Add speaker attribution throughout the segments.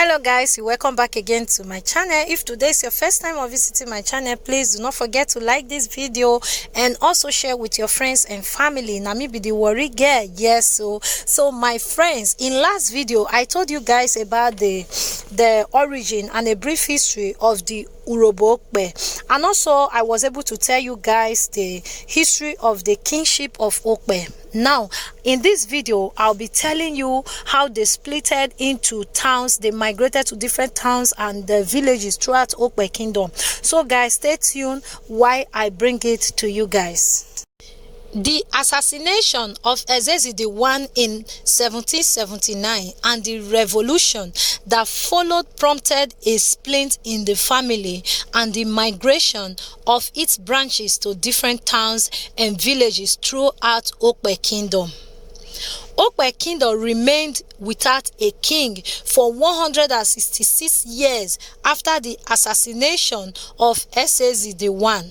Speaker 1: Hello guys, welcome back again to my channel. If today is your first time of visiting my channel, please do not forget to like this video and also share with your friends and family. Now me be the Warri Girl. Yes, so my friends, in last video I told you guys about the origin and a brief history of the Urhobo Okpe, and also I was able to tell you guys the history of the kingship of Okpe. Now in this video I'll be telling you how they splitted into towns. They migrated to different towns and the villages throughout Okpe kingdom. So guys, stay tuned while I bring it to you guys. The assassination of Ezezi I in 1779 and the revolution that followed prompted a split in the family and the migration of its branches to different towns and villages throughout Okpe kingdom. Okpe kingdom remained without a king for 166 years after the assassination of Ezezi I.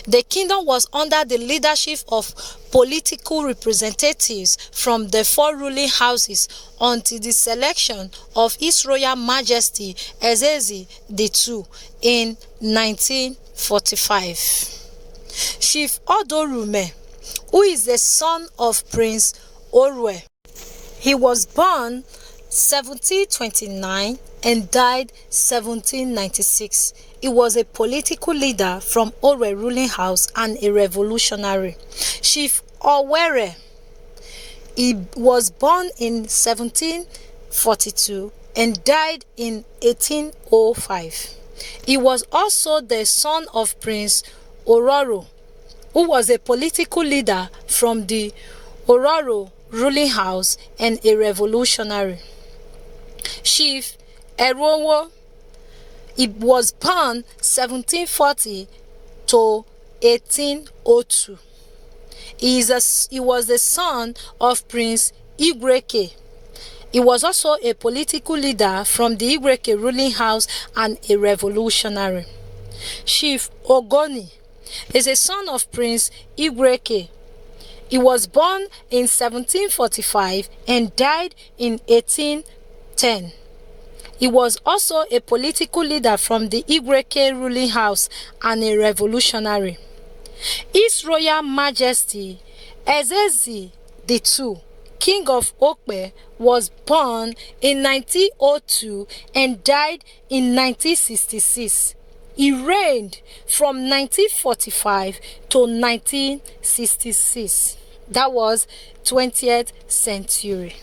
Speaker 1: The kingdom was under the leadership of political representatives from the four ruling houses until the selection of His Royal Majesty Ezezi II in 1945. Chief Odorume, who is the son of Prince Uvwie, he was born 1729 and died 1796. He was a political leader from Uvwie ruling house and a revolutionary. Chief Oghara, he was born in 1742 and died in 1805. He was also the son of Prince Urhobo, who was a political leader from the Urhobo ruling house and a revolutionary. Chief Urhobo, he was born 1740 to 1802. He was the son of Prince Ughienvwe. He was also a political leader from the Ughienvwe ruling house and a revolutionary. Chief Ogoni is a son of Prince Ughienvwe. He was born in 1745 and died in 1810. He was also a political leader from the Ughienvwe ruling house and a revolutionary. His Royal Majesty Ezezi II, King of Okpe, was born in 1902 and died in 1966. He reigned from 1945 to 1966. That was 20th century.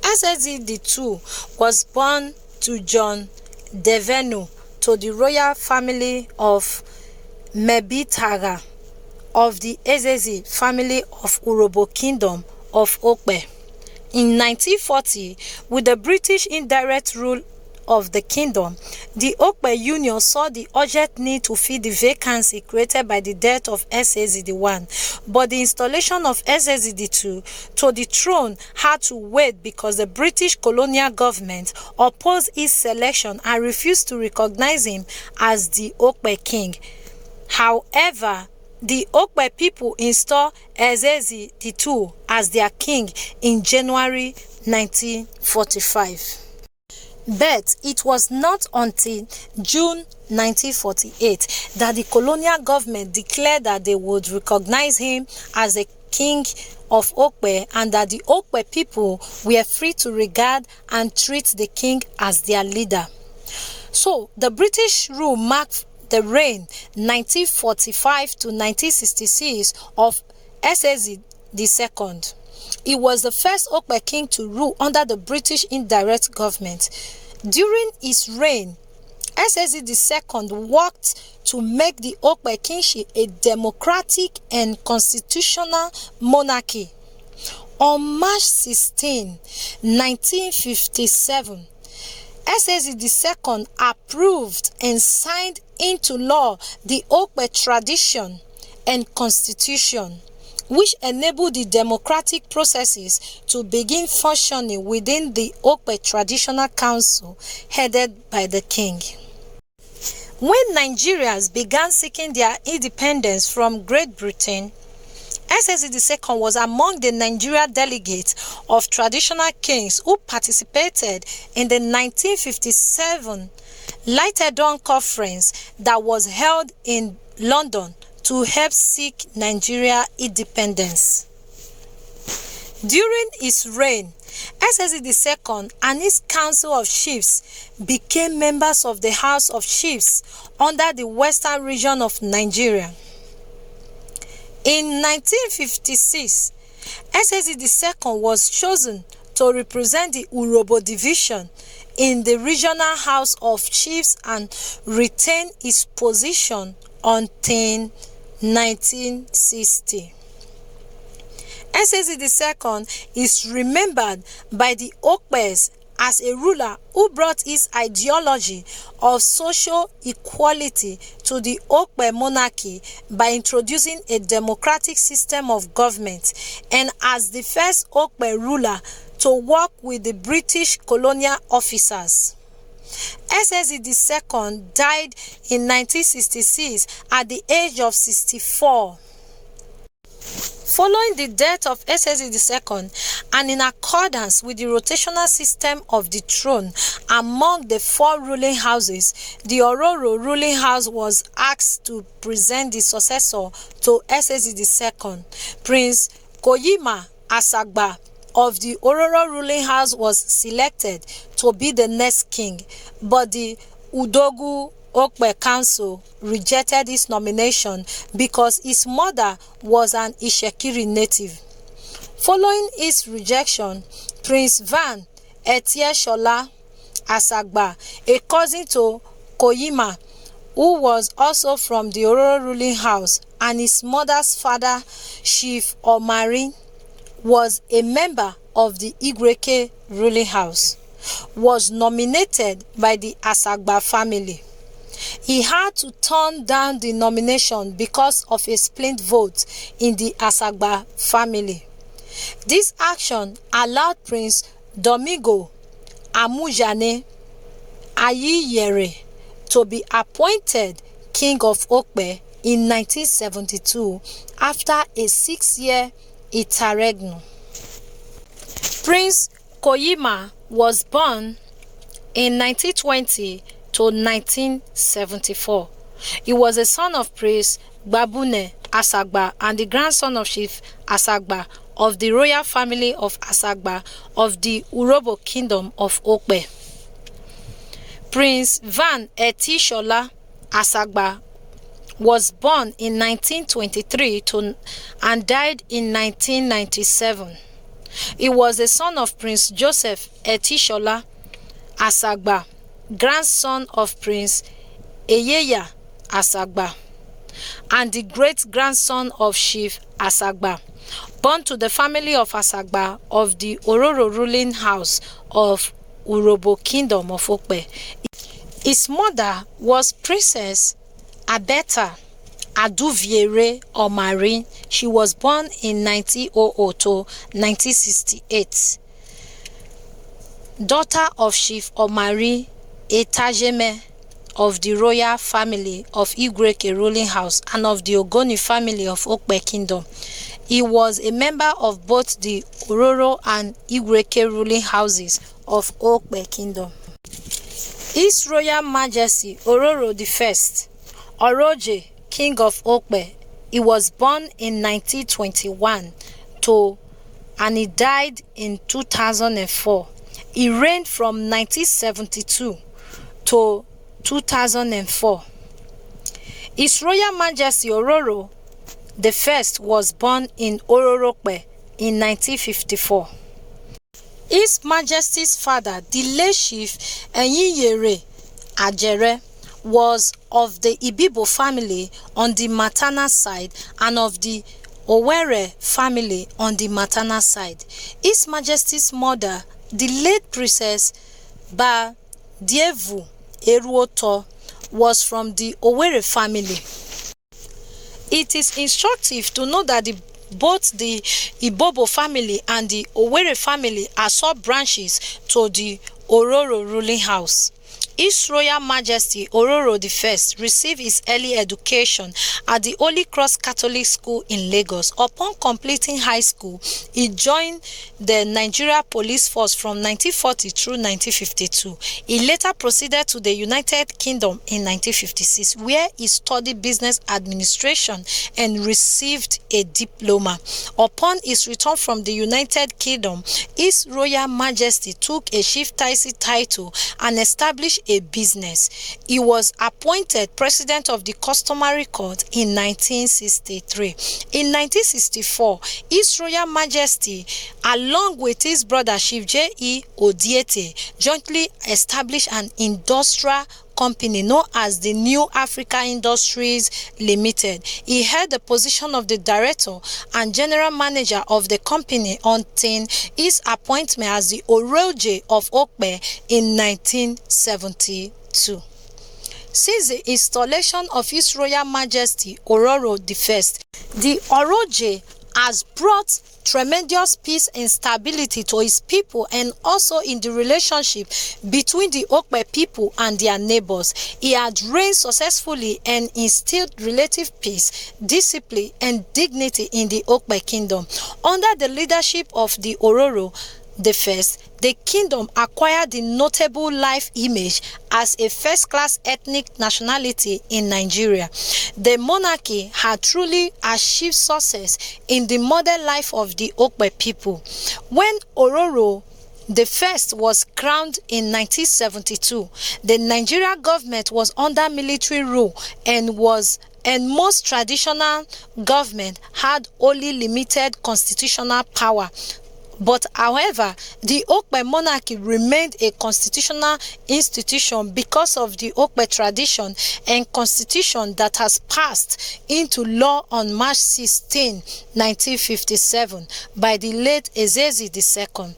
Speaker 1: Ezezi II was born to John Devenu to the royal family of Mebitaga of the Ezezi family of Urhobo kingdom of Okpe. In 1940, with the British indirect rule of the kingdom, the Okpe Union saw the urgent need to fill the vacancy created by the death of Ezezi I, but the installation of Ezezi II to the throne had to wait because the British colonial government opposed his selection and refused to recognize him as the Okpe king. However, the Okpe people installed Ezezi II as their king in January 1945. But it was not until June 1948 that the colonial government declared that they would recognize him as a king of Okpe and that the Okpe people were free to regard and treat the king as their leader. So the British rule marked the reign 1945 to 1966 of Ezezi II. He was the first Okpe king to rule under the British indirect government. During his reign, Ezezi II worked to make the Okpe kingship a democratic and constitutional monarchy. On March 16, 1957, Ezezi II approved and signed into law the Okpe tradition and constitution, which enabled the democratic processes to begin functioning within the Okpe Traditional Council headed by the king. When Nigerians began seeking their independence from Great Britain, SSE II was among the Nigeria delegates of traditional kings who participated in the 1957 Lighted Dawn Conference that was held in London to help seek Nigeria independence. During his reign, SSE II and his Council of Chiefs became members of the House of Chiefs under the Western region of Nigeria. In 1956, SSE II was chosen to represent the Urhobo division in the Regional House of Chiefs and retained his position until 1960. SSE II is remembered by the Okpes as a ruler who brought his ideology of social equality to the Okpe monarchy by introducing a democratic system of government, and as the first Okpe ruler to work with the British colonial officers. SSE II died in 1966 at the age of 64. Following the death of SSE II, and in accordance with the rotational system of the throne among the four ruling houses, the Ororo ruling house was asked to present the successor to SSE II. Prince Koyima Asagba of the Ororo ruling house was selected to be the next king, but the Udogu Okpe Council rejected his nomination because his mother was an Ishekiri native. Following his rejection, Prince Van Etieshola Asagba, a cousin to Koyima, who was also from the Ororo ruling house, and his mother's father, Chief Omari, was a member of the Igweke ruling house, was nominated by the Asagba family. He had to turn down the nomination because of a split vote in the Asagba family. This action allowed Prince Domingo Amujane Ayiyere to be appointed King of Okpe in 1972 after a 6-year interregnum. Prince Koyima was born in 1920 to 1974. He was a son of Prince Babune Asagba and the grandson of Chief Asagba of the royal family of Asagba of the Urhobo kingdom of Okpe. Prince Van Etieshola Asagba was born in 1923 and died in 1997. He was a son of Prince Joseph Etieshola Asagba, grandson of Prince Eyeya Asagba, and the great-grandson of Chief Asagba, born to the family of Asagba of the Ororo ruling house of Urhobo kingdom of Okpe. His mother was Princess Abeta Aduviere Omari. She was born in 1900 to 1968. Daughter of Chief Omari Etajeme of the royal family of Igweke ruling house and of the Ogoni family of Okpe kingdom. He was a member of both the Ororo and Igweke ruling houses of Okpe kingdom. His Royal Majesty Ororo I, Oroje, King of Okpe, he was born in 1921 and he died in 2004. He reigned from 1972 to 2004. His Royal Majesty Ororo I was born in Ororokpe in 1954. His Majesty's father, the late Chief Enyiyere Ajere, was of the Ibibo family on the maternal side and of the Owerri family on the maternal side. His Majesty's mother, the late Princess Ba Dievu Eruoto, was from the Owerri family. It is instructive to know that both the Ibobo family and the Owerri family are sub-branches to the Ororo ruling house. His Royal Majesty Ororo I received his early education at the Holy Cross Catholic School in Lagos. Upon completing high school, he joined the Nigeria Police Force from 1940 through 1952. He later proceeded to the United Kingdom in 1956, where he studied business administration and received a diploma. Upon his return from the United Kingdom, His Royal Majesty took a chieftaincy title and established a business. He was appointed President of the Customary Court in 1963. In 1964, His Royal Majesty, along with his brother Chief J.E. Odiete, jointly established an industrial company known as the New Africa Industries Limited. He held the position of the director and general manager of the company until his appointment as the Oroje of Okpe in 1972. Since the installation of His Royal Majesty Ororo I, the Oroje has brought tremendous peace and stability to his people and also in the relationship between the Okpe people and their neighbors. He had reigned successfully and instilled relative peace, discipline, and dignity in the Okpe kingdom. Under the leadership of the Ororo I, the kingdom acquired the notable life image as a first-class ethnic nationality in Nigeria. The monarchy had truly achieved success in the modern life of the Okpe people. When Ororo I was crowned in 1972, the Nigerian government was under military rule and most traditional government had only limited constitutional power. But however, the Okpe monarchy remained a constitutional institution because of the Okpe tradition and constitution that has passed into law on March 16, 1957 by the late Ezezi II.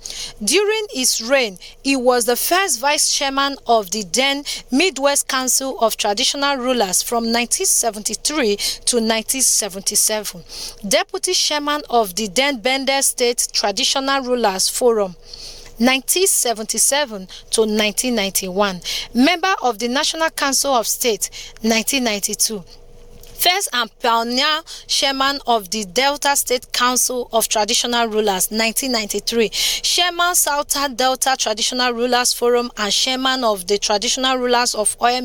Speaker 1: During his reign, he was the first vice chairman of the then Midwest Council of Traditional Rulers from 1973 to 1977, deputy chairman of the then Bender State Traditional Rulers Forum 1977 to 1991, member of the National Council of State 1992, first and pioneer chairman of the Delta State Council of Traditional Rulers 1993, chairman Southern Delta Traditional Rulers Forum and chairman of the Traditional Rulers of Oil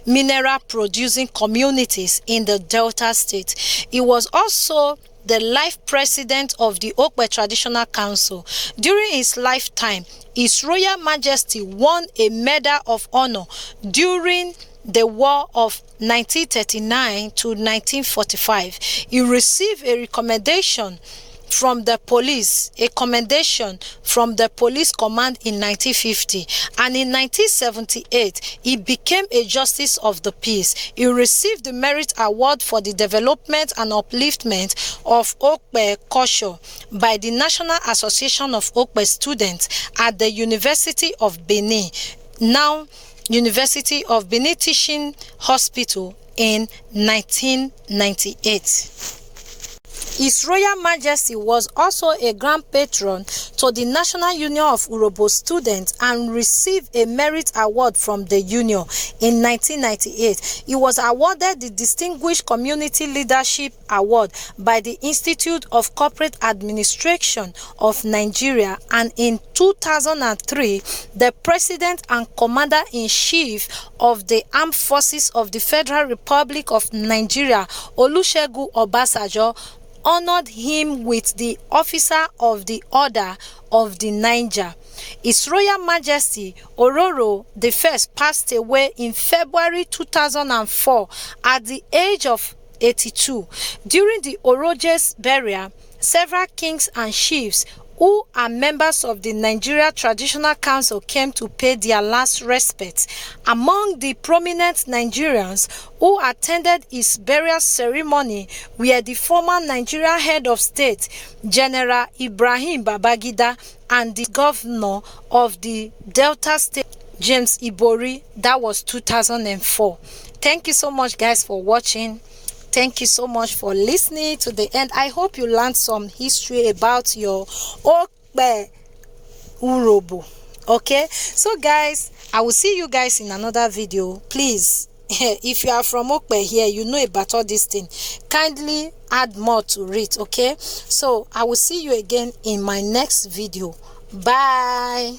Speaker 1: Mineral Producing Communities in the Delta State. He was also the life president of the Okpe Traditional Council. During his lifetime, His Royal Majesty won a Medal of Honor during the War of 1939 to 1945. He received a recommendation from the police, a commendation from the police command in 1950, and in 1978 he became a justice of the peace. He received the Merit Award for the development and upliftment of Okpe culture by the National Association of Okpe Students at the University of Benin, now University of Benin Teaching Hospital, in 1998. His Royal Majesty was also a grand patron to the National Union of Urhobo Students and received a Merit Award from the Union in 1998. He was awarded the Distinguished Community Leadership Award by the Institute of Corporate Administration of Nigeria, and in 2003, the President and Commander-in-Chief of the Armed Forces of the Federal Republic of Nigeria, Olusegun Obasanjo, honored him with the Officer of the Order of the Niger. His Royal Majesty Ororo I passed away in February 2004 at the age of 82. During the Oroje's burial, several kings and chiefs who are members of the Nigeria Traditional Council came to pay their last respects. Among the prominent Nigerians who attended his burial ceremony were the former Nigeria head of state, General Ibrahim Babangida, and the governor of the Delta State, James Ibori. That was 2004. Thank you so much, guys, for watching. Thank you so much for listening to the end. I hope you learned some history about your Okpe Urhobo. Okay, so guys, I will see you guys in another video. Please, if you are from Okpe here, you know about all this thing, kindly add more to it. Okay, so I will see you again in my next video. Bye.